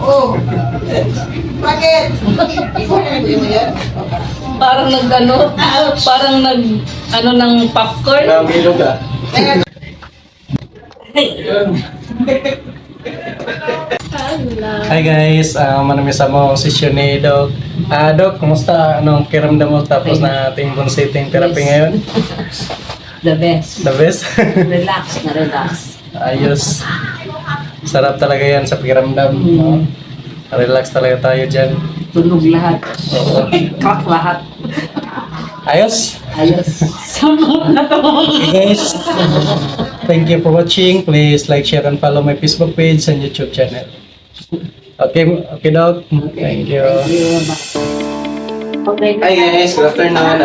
Oh. Bakit? Ikaw na mo yan? Parang parang ng popcorn. Bilog ah. Hi guys, manamisa mo session ni Doc. Doc, kumusta? Anong kiramdam mo tapos na ating bone sitting therapy ngayon? The best. The best? Relax na relax. Ayos. Sarap talaga yan sa pakiramdam. No? Relax talaga tayo dyan. Tunog lahat. Oo. Crack lahat. Ayos? Ayos. Sama na to. Okay guys, thank you for watching. Please like, share, and follow my Facebook page and YouTube channel. Okay, Doc. Thank you. Okay. Hi guys, good afternoon.